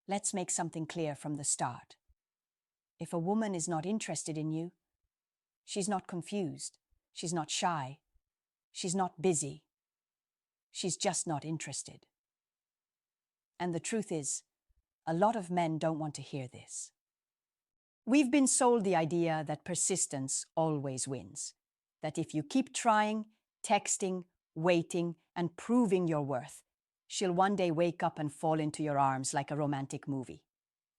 Let's make something clear from the start. If a woman is not interested in you, she's not confused, she's not shy, she's not busy. She's just not interested. And the truth is, a lot of men don't want to hear this. We've been sold the idea that persistence always wins, that if you keep trying, texting, waiting, and proving your worth, she'll one day wake up and fall into your arms like a romantic movie.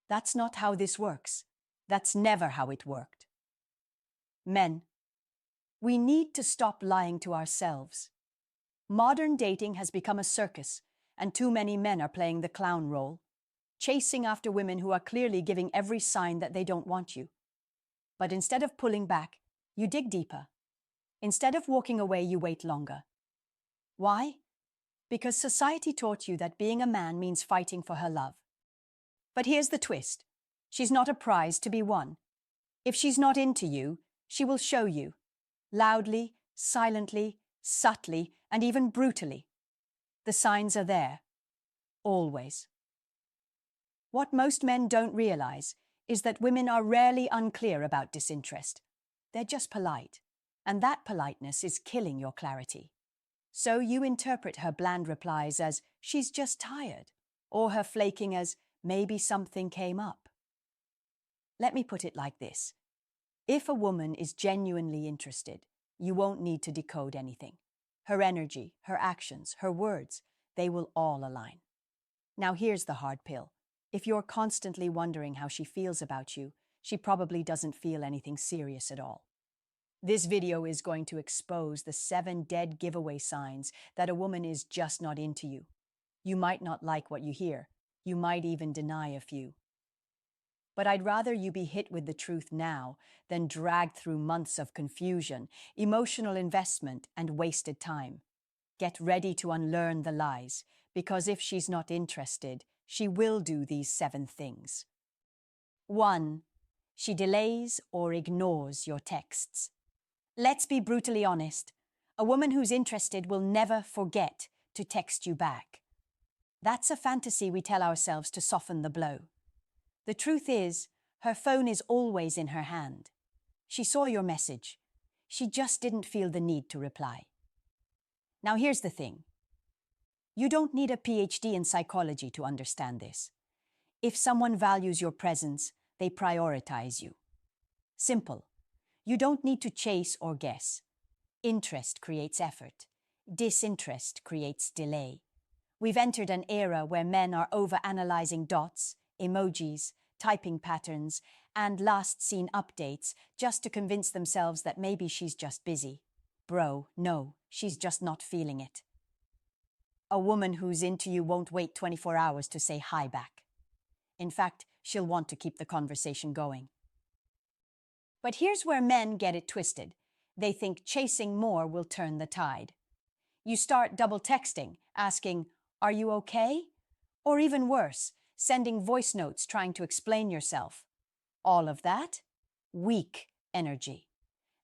That's not how this works. That's never how it worked. Men, we need to stop lying to ourselves. Modern dating has become a circus, and too many men are playing the clown role, chasing after women who are clearly giving every sign that they don't want you. But instead of pulling back, you dig deeper. Instead of walking away, you wait longer. Why? Because society taught you that being a man means fighting for her love. But here's the twist. She's not a prize to be won. If she's not into you, she will show you. Loudly, silently, subtly, and even brutally. The signs are there. Always. What most men don't realize is that women are rarely unclear about disinterest. They're just polite. And that politeness is killing your clarity. So you interpret her bland replies as, she's just tired, or her flaking as, maybe something came up. Let me put it like this. If a woman is genuinely interested, you won't need to decode anything. Her energy, her actions, her words, they will all align. Now here's the hard pill. If you're constantly wondering how she feels about you, she probably doesn't feel anything serious at all. This video is going to expose the 7 dead giveaway signs that a woman is just not into you. You might not like what you hear. You might even deny a few. But I'd rather you be hit with the truth now than dragged through months of confusion, emotional investment, and wasted time. Get ready to unlearn the lies, because if she's not interested, she will do these 7 things. 1. She delays or ignores your texts. Let's be brutally honest. A woman who's interested will never forget to text you back. That's a fantasy we tell ourselves to soften the blow. The truth is, her phone is always in her hand. She saw your message. She just didn't feel the need to reply. Now here's the thing. You don't need a PhD in psychology to understand this. If someone values your presence, they prioritize you. Simple. You don't need to chase or guess. Interest creates effort. Disinterest creates delay. We've entered an era where men are overanalyzing dots, emojis, typing patterns, and last seen updates just to convince themselves that maybe she's just busy. Bro, no, she's just not feeling it. A woman who's into you won't wait 24 hours to say hi back. In fact, she'll want to keep the conversation going. But here's where men get it twisted. They think chasing more will turn the tide. You start double texting, asking, "Are you okay?" Or even worse, sending voice notes trying to explain yourself. All of that? Weak energy.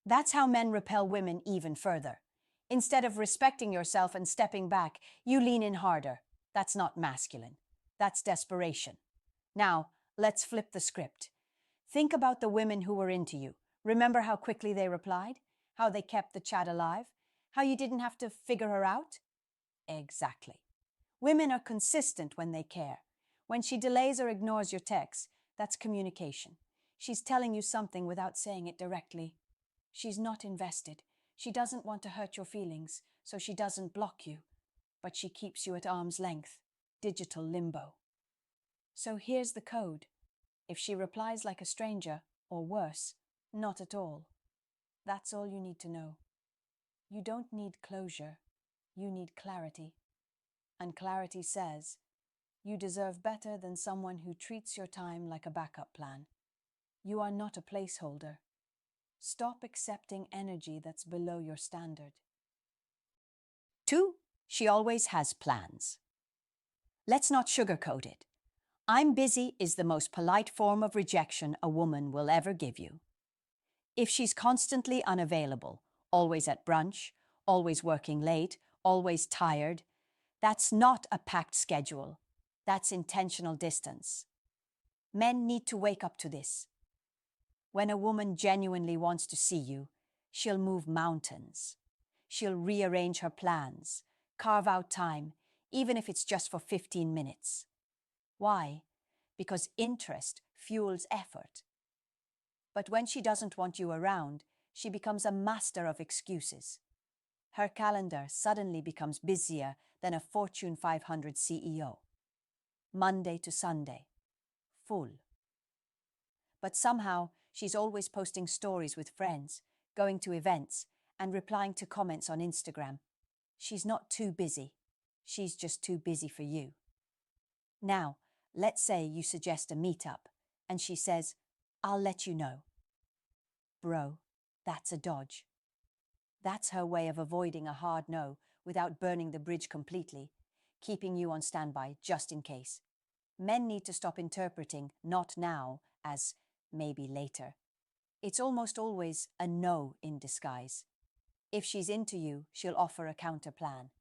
That's how men repel women even further. Instead of respecting yourself and stepping back, you lean in harder. That's not masculine. That's desperation. Now, let's flip the script. Think about the women who were into you. Remember how quickly they replied? How they kept the chat alive? How you didn't have to figure her out? Exactly. Women are consistent when they care. When she delays or ignores your texts, that's communication. She's telling you something without saying it directly. She's not invested. She doesn't want to hurt your feelings, so she doesn't block you. But she keeps you at arm's length, digital limbo. So here's the code. If she replies like a stranger, or worse, not at all. That's all you need to know. You don't need closure. You need clarity. And clarity says, you deserve better than someone who treats your time like a backup plan. You are not a placeholder. Stop accepting energy that's below your standard. 2. She always has plans. Let's not sugarcoat it. "I'm busy" is the most polite form of rejection a woman will ever give you. If she's constantly unavailable, always at brunch, always working late, always tired, that's not a packed schedule. That's intentional distance. Men need to wake up to this. When a woman genuinely wants to see you, she'll move mountains. She'll rearrange her plans, carve out time, even if it's just for 15 minutes. Why? Because interest fuels effort. But when she doesn't want you around, she becomes a master of excuses. Her calendar suddenly becomes busier than a Fortune 500 CEO. Monday to Sunday, full. But somehow, she's always posting stories with friends, going to events, and replying to comments on Instagram. She's not too busy. She's just too busy for you. Now, let's say you suggest a meetup, and she says, "I'll let you know." Bro, that's a dodge. That's her way of avoiding a hard no without burning the bridge completely, keeping you on standby just in case. Men need to stop interpreting "not now" as "maybe later." It's almost always a no in disguise. If she's into you, she'll offer a counter plan.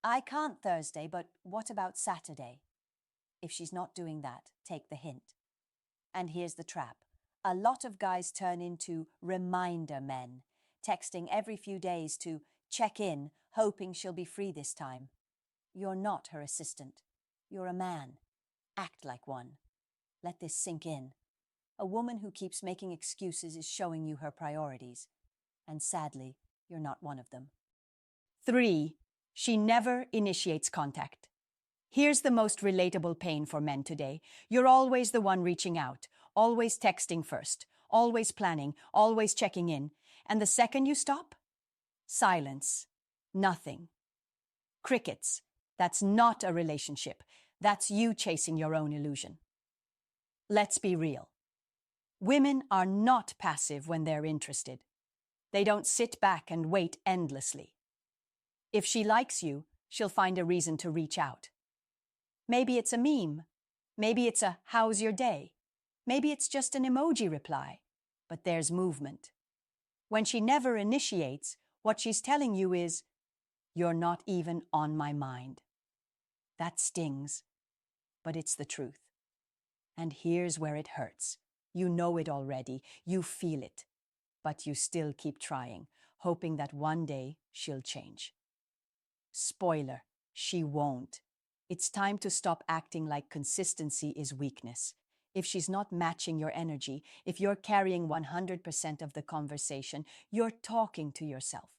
"I can't Thursday, but what about Saturday?" If she's not doing that, take the hint. And here's the trap. A lot of guys turn into reminder men, texting every few days to check in, hoping she'll be free this time. You're not her assistant. You're a man. Act like one. Let this sink in. A woman who keeps making excuses is showing you her priorities. And sadly, you're not one of them. 3. She never initiates contact. Here's the most relatable pain for men today. You're always the one reaching out, always texting first, always planning, always checking in. And the second you stop? Silence. Nothing. Crickets. That's not a relationship. That's you chasing your own illusion. Let's be real. Women are not passive when they're interested. They don't sit back and wait endlessly. If she likes you, she'll find a reason to reach out. Maybe it's a meme. Maybe it's a "how's your day?" Maybe it's just an emoji reply. But there's movement. When she never initiates, what she's telling you is, "You're not even on my mind." That stings, but it's the truth. And here's where it hurts. You know it already. You feel it. But you still keep trying, hoping that one day she'll change. Spoiler, she won't. It's time to stop acting like consistency is weakness. If she's not matching your energy, if you're carrying 100% of the conversation, you're talking to yourself.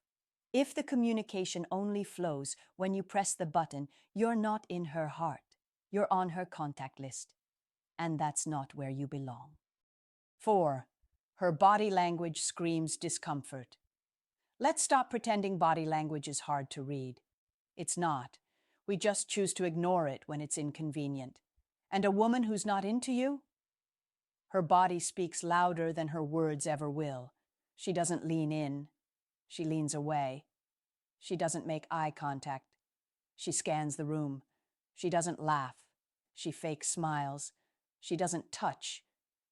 If the communication only flows when you press the button, you're not in her heart. You're on her contact list. And that's not where you belong. 4. Her body language screams discomfort. Let's stop pretending body language is hard to read. It's not. We just choose to ignore it when it's inconvenient. And a woman who's not into you? Her body speaks louder than her words ever will. She doesn't lean in. She leans away. She doesn't make eye contact. She scans the room. She doesn't laugh. She fakes smiles. She doesn't touch.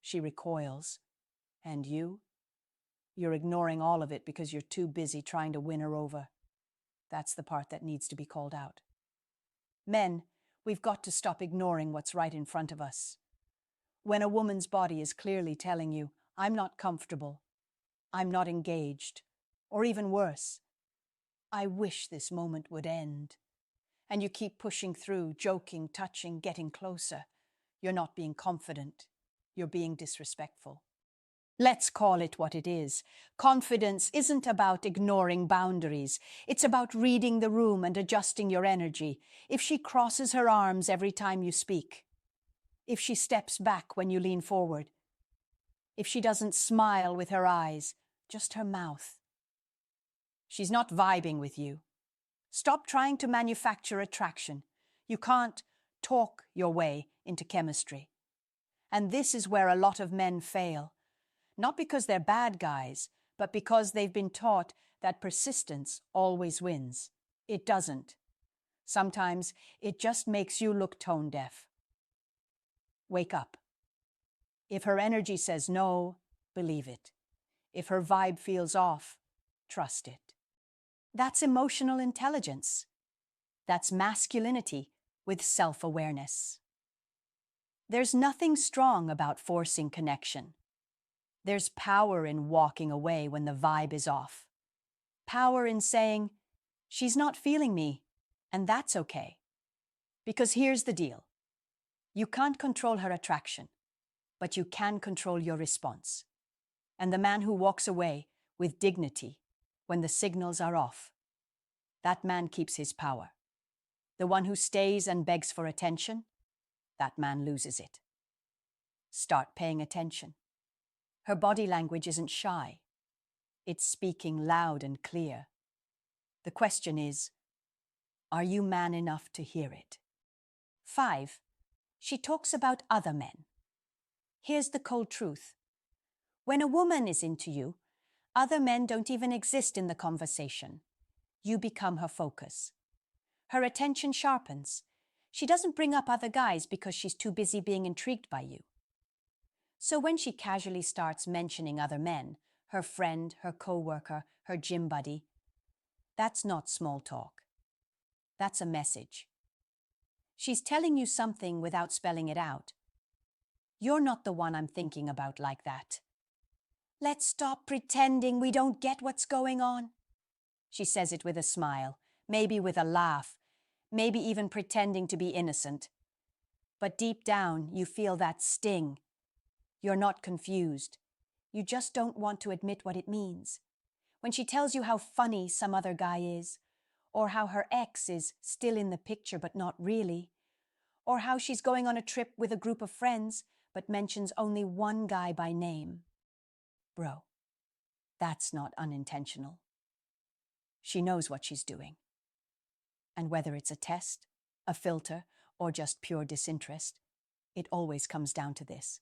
She recoils. And you? You're ignoring all of it because you're too busy trying to win her over. That's the part that needs to be called out. Men, we've got to stop ignoring what's right in front of us. When a woman's body is clearly telling you, "I'm not comfortable, I'm not engaged," or even worse, "I wish this moment would end," and you keep pushing through, joking, touching, getting closer, you're not being confident. You're being disrespectful. Let's call it what it is. Confidence isn't about ignoring boundaries. It's about reading the room and adjusting your energy. If she crosses her arms every time you speak, if she steps back when you lean forward, if she doesn't smile with her eyes, just her mouth, she's not vibing with you. Stop trying to manufacture attraction. You can't talk your way into chemistry. And this is where a lot of men fail. Not because they're bad guys, but because they've been taught that persistence always wins. It doesn't. Sometimes it just makes you look tone deaf. Wake up. If her energy says no, believe it. If her vibe feels off, trust it. That's emotional intelligence. That's masculinity with self-awareness. There's nothing strong about forcing connection. There's power in walking away when the vibe is off. Power in saying, she's not feeling me, and that's okay. Because here's the deal. You can't control her attraction, but you can control your response. And the man who walks away with dignity when the signals are off, that man keeps his power. The one who stays and begs for attention, that man loses it. Start paying attention. Her body language isn't shy. It's speaking loud and clear. The question is, are you man enough to hear it? 5. She talks about other men. Here's the cold truth. When a woman is into you, other men don't even exist in the conversation. You become her focus. Her attention sharpens. She doesn't bring up other guys because she's too busy being intrigued by you. So when she casually starts mentioning other men, her friend, her co-worker, her gym buddy, that's not small talk. That's a message. She's telling you something without spelling it out. You're not the one I'm thinking about like that. Let's stop pretending we don't get what's going on. She says it with a smile, maybe with a laugh, maybe even pretending to be innocent. But deep down, you feel that sting. You're not confused. You just don't want to admit what it means. When she tells you how funny some other guy is, or how her ex is still in the picture but not really, or how she's going on a trip with a group of friends but mentions only one guy by name. Bro, that's not unintentional. She knows what she's doing. And whether it's a test, a filter, or just pure disinterest, it always comes down to this.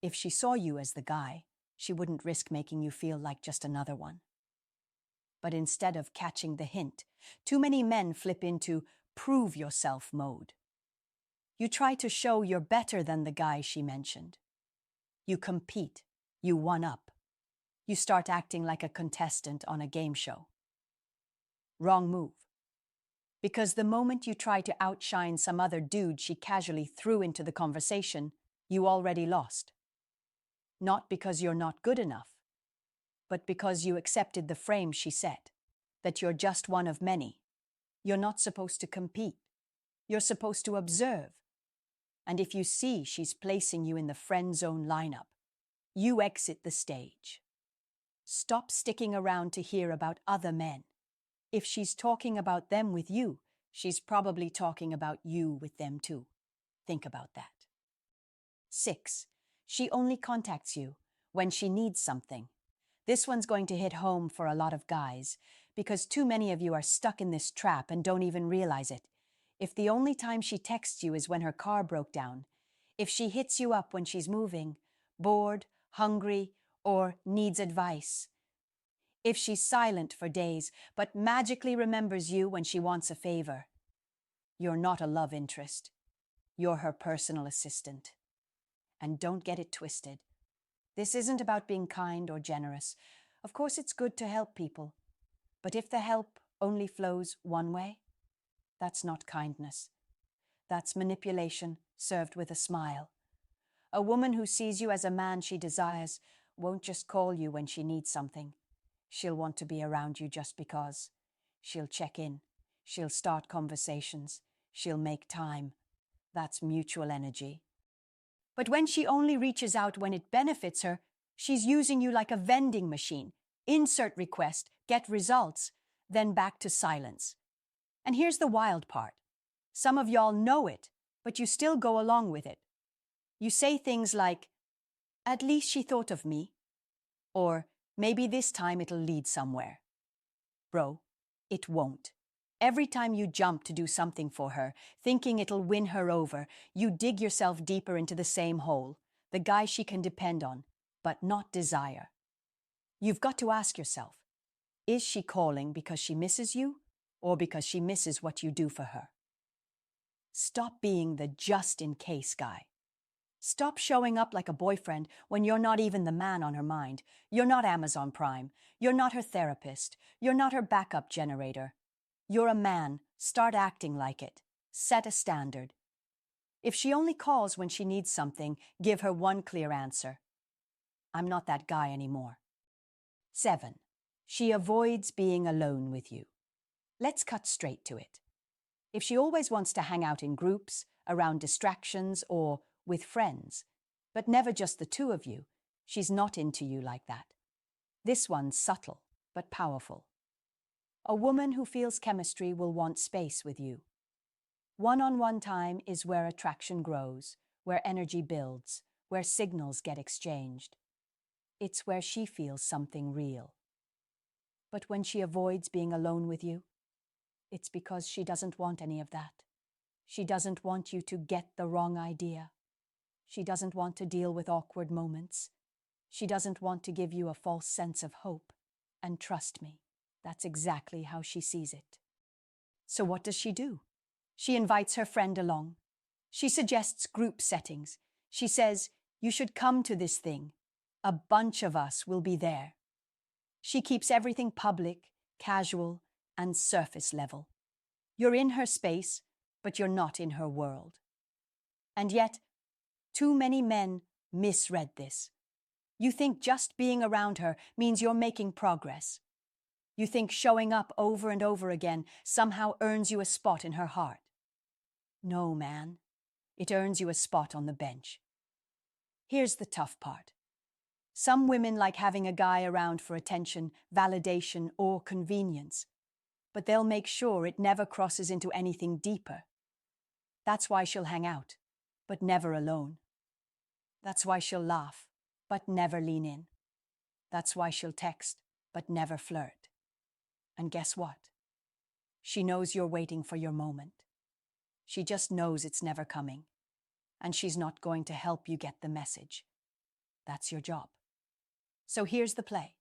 If she saw you as the guy, she wouldn't risk making you feel like just another one. But instead of catching the hint, too many men flip into prove yourself mode. You try to show you're better than the guy she mentioned. You compete. You one-up. You start acting like a contestant on a game show. Wrong move. Because the moment you try to outshine some other dude she casually threw into the conversation, you already lost. Not because you're not good enough, but because you accepted the frame she set, that you're just one of many. You're not supposed to compete. You're supposed to observe. And if you see she's placing you in the friend zone lineup, you exit the stage. Stop sticking around to hear about other men. If she's talking about them with you, she's probably talking about you with them too. Think about that. 6. She only contacts you when she needs something. This one's going to hit home for a lot of guys because too many of you are stuck in this trap and don't even realize it. If the only time she texts you is when her car broke down, if she hits you up when she's moving, bored, hungry, or needs advice, if she's silent for days but magically remembers you when she wants a favor, you're not a love interest. You're her personal assistant. And don't get it twisted. This isn't about being kind or generous. Of course, it's good to help people. But if the help only flows one way, that's not kindness. That's manipulation served with a smile. A woman who sees you as a man she desires won't just call you when she needs something. She'll want to be around you just because. She'll check in. She'll start conversations. She'll make time. That's mutual energy. But when she only reaches out when it benefits her, she's using you like a vending machine. Insert request, get results, then back to silence. And here's the wild part. Some of y'all know it, but you still go along with it. You say things like, "At least she thought of me," or "Maybe this time it'll lead somewhere." Bro, it won't. Every time you jump to do something for her, thinking it'll win her over, you dig yourself deeper into the same hole, the guy she can depend on, but not desire. You've got to ask yourself, is she calling because she misses you, or because she misses what you do for her? Stop being the just-in-case guy. Stop showing up like a boyfriend when you're not even the man on her mind. You're not Amazon Prime. You're not her therapist. You're not her backup generator. You're a man. Start acting like it. Set a standard. If she only calls when she needs something, give her one clear answer. I'm not that guy anymore. 7. She avoids being alone with you. Let's cut straight to it. If she always wants to hang out in groups, around distractions, or with friends, but never just the two of you, she's not into you like that. This one's subtle, but powerful. A woman who feels chemistry will want space with you. One-on-one time is where attraction grows, where energy builds, where signals get exchanged. It's where she feels something real. But when she avoids being alone with you, it's because she doesn't want any of that. She doesn't want you to get the wrong idea. She doesn't want to deal with awkward moments. She doesn't want to give you a false sense of hope. And trust me, that's exactly how she sees it. So what does she do? She invites her friend along. She suggests group settings. She says, you should come to this thing. A bunch of us will be there. She keeps everything public, casual, and surface level. You're in her space, but you're not in her world. And yet, too many men misread this. You think just being around her means you're making progress. You think showing up over and over again somehow earns you a spot in her heart. No, man. It earns you a spot on the bench. Here's the tough part. Some women like having a guy around for attention, validation, or convenience, but they'll make sure it never crosses into anything deeper. That's why she'll hang out, but never alone. That's why she'll laugh, but never lean in. That's why she'll text, but never flirt. And guess what? She knows you're waiting for your moment. She just knows it's never coming, and she's not going to help you get the message. That's your job. So here's the play.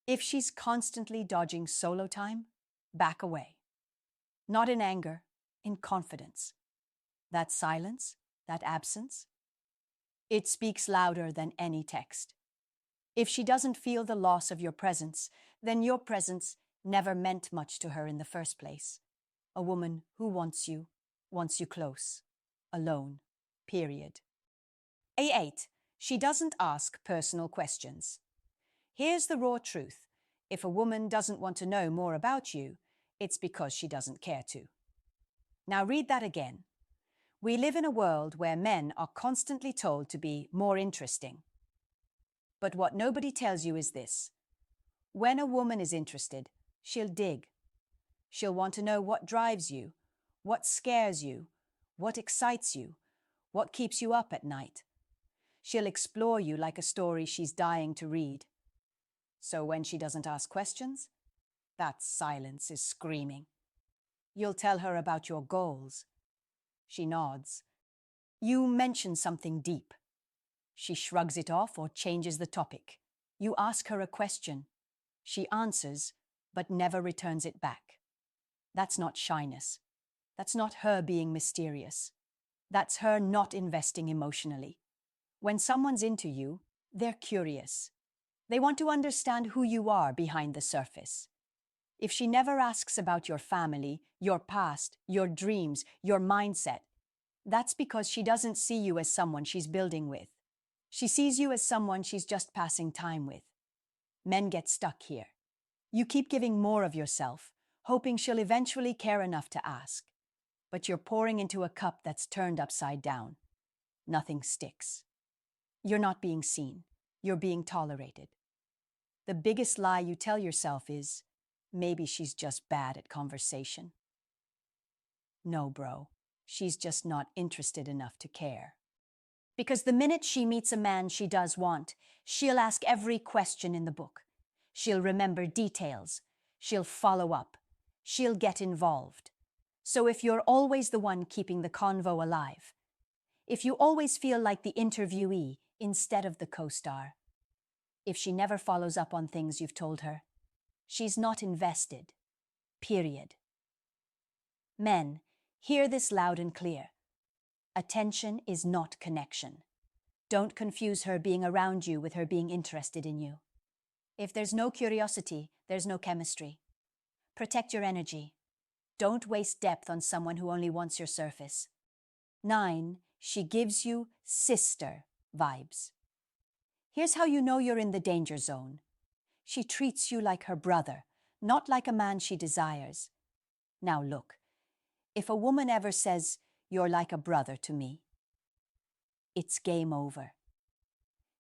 If she's constantly dodging solo time, back away. Not in anger, in confidence. That silence, that absence, it speaks louder than any text. If she doesn't feel the loss of your presence, then your presence never meant much to her in the first place. A woman who wants you close, alone, period. A8. She doesn't ask personal questions. Here's the raw truth. If a woman doesn't want to know more about you, it's because she doesn't care to. Now read that again. We live in a world where men are constantly told to be more interesting. But what nobody tells you is this. When a woman is interested, she'll dig. She'll want to know what drives you, what scares you, what excites you, what keeps you up at night. She'll explore you like a story she's dying to read. So when she doesn't ask questions, that silence is screaming. You'll tell her about your goals. She nods. You mention something deep. She shrugs it off or changes the topic. You ask her a question. She answers, but never returns it back. That's not shyness. That's not her being mysterious. That's her not investing emotionally. When someone's into you, they're curious. They want to understand who you are behind the surface. If she never asks about your family, your past, your dreams, your mindset, that's because she doesn't see you as someone she's building with. She sees you as someone she's just passing time with. Men get stuck here. You keep giving more of yourself, hoping she'll eventually care enough to ask. But you're pouring into a cup that's turned upside down. Nothing sticks. You're not being seen. You're being tolerated. The biggest lie you tell yourself is, maybe she's just bad at conversation. No, bro. She's just not interested enough to care. Because the minute she meets a man she does want, she'll ask every question in the book. She'll remember details. She'll follow up. She'll get involved. So if you're always the one keeping the convo alive, if you always feel like the interviewee instead of the co-star, if she never follows up on things you've told her, she's not invested. Period. Men, hear this loud and clear. Attention is not connection. Don't confuse her being around you with her being interested in you. If there's no curiosity, there's no chemistry. Protect your energy. Don't waste depth on someone who only wants your surface. 9. She gives you sister vibes. Here's how you know you're in the danger zone. She treats you like her brother, not like a man she desires. Now look, if a woman ever says, "You're like a brother to me," it's game over.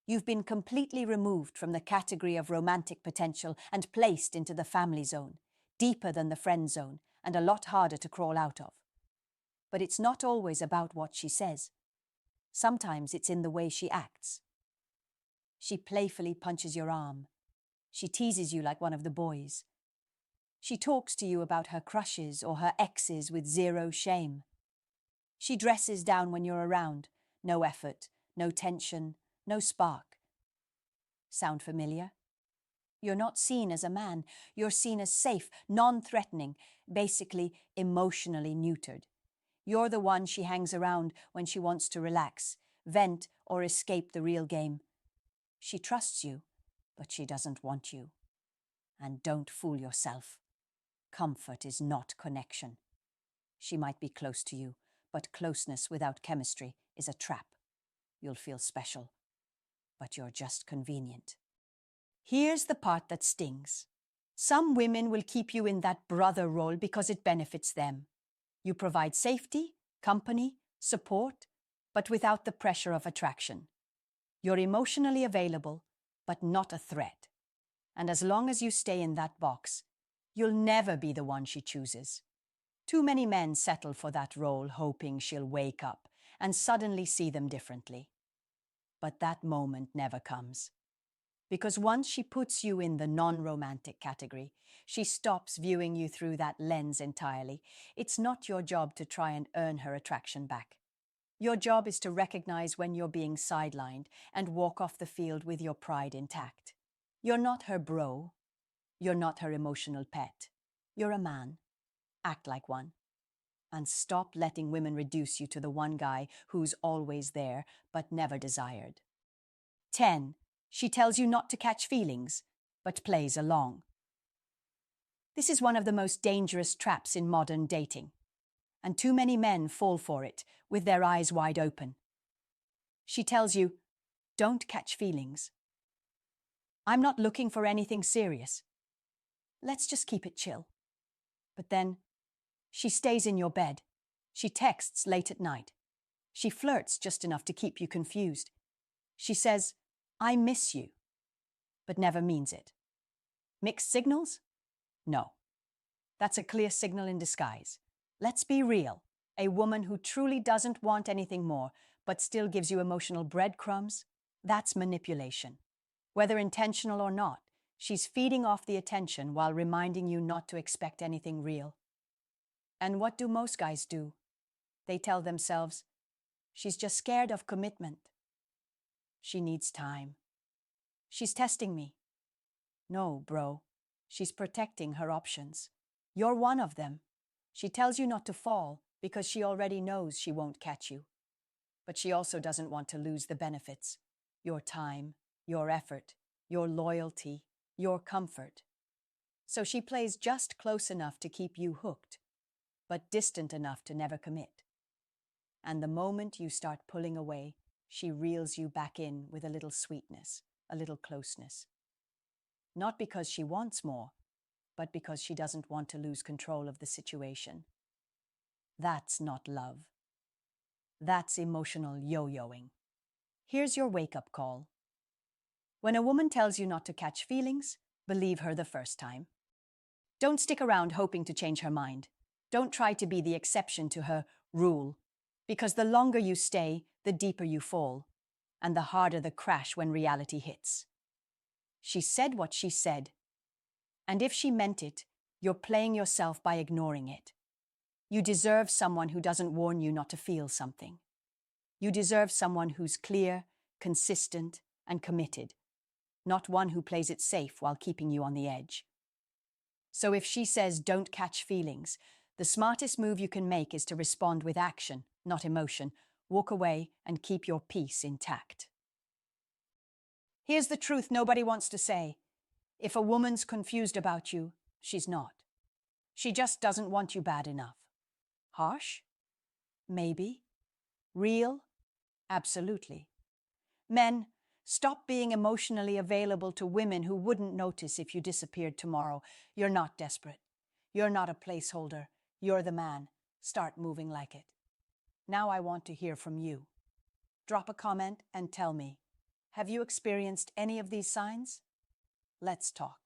You've been completely removed from the category of romantic potential and placed into the family zone, deeper than the friend zone and a lot harder to crawl out of. But it's not always about what she says. Sometimes it's in the way she acts. She playfully punches your arm. She teases you like one of the boys. She talks to you about her crushes or her exes with zero shame. She dresses down when you're around. No effort, no tension, no spark. Sound familiar? You're not seen as a man. You're seen as safe, non-threatening, basically emotionally neutered. You're the one she hangs around when she wants to relax, vent, or escape the real game. She trusts you, but she doesn't want you. And don't fool yourself. Comfort is not connection. She might be close to you, but closeness without chemistry is a trap. You'll feel special, but you're just convenient. Here's the part that stings. Some women will keep you in that brother role because it benefits them. You provide safety, company, support, but without the pressure of attraction. You're emotionally available, but not a threat. And as long as you stay in that box, you'll never be the one she chooses. Too many men settle for that role hoping she'll wake up and suddenly see them differently. But that moment never comes. Because once she puts you in the non-romantic category, she stops viewing you through that lens entirely. It's not your job to try and earn her attraction back. Your job is to recognize when you're being sidelined and walk off the field with your pride intact. You're not her bro. You're not her emotional pet. You're a man. Act like one. And stop letting women reduce you to the one guy who's always there but never desired. 10. She tells you not to catch feelings, but plays along. This is one of the most dangerous traps in modern dating, and too many men fall for it with their eyes wide open. She tells you, "Don't catch feelings. I'm not looking for anything serious. Let's just keep it chill." But then, she stays in your bed. She texts late at night. She flirts just enough to keep you confused. She says, "I miss you," but never means it. Mixed signals? No. That's a clear signal in disguise. Let's be real. A woman who truly doesn't want anything more, but still gives you emotional breadcrumbs, that's manipulation. Whether intentional or not, she's feeding off the attention while reminding you not to expect anything real. And what do most guys do? They tell themselves, "She's just scared of commitment. She needs time. She's testing me." No, bro. She's protecting her options. You're one of them. She tells you not to fall because she already knows she won't catch you. But she also doesn't want to lose the benefits. Your time, your effort, your loyalty, your comfort. So she plays just close enough to keep you hooked, but distant enough to never commit. And the moment you start pulling away, she reels you back in with a little sweetness, a little closeness. Not because she wants more, but because she doesn't want to lose control of the situation. That's not love. That's emotional yo-yoing. Here's your wake-up call. When a woman tells you not to catch feelings, believe her the first time. Don't stick around hoping to change her mind. Don't try to be the exception to her rule, because the longer you stay, the deeper you fall, and the harder the crash when reality hits. She said what she said, and if she meant it, you're playing yourself by ignoring it. You deserve someone who doesn't warn you not to feel something. You deserve someone who's clear, consistent, and committed, not one who plays it safe while keeping you on the edge. So if she says don't catch feelings, the smartest move you can make is to respond with action, not emotion. Walk away and keep your peace intact. Here's the truth nobody wants to say. If a woman's confused about you, she's not. She just doesn't want you bad enough. Harsh? Maybe. Real? Absolutely. Men, stop being emotionally available to women who wouldn't notice if you disappeared tomorrow. You're not desperate. You're not a placeholder. You're the man. Start moving like it. Now I want to hear from you. Drop a comment and tell me, have you experienced any of these signs? Let's talk.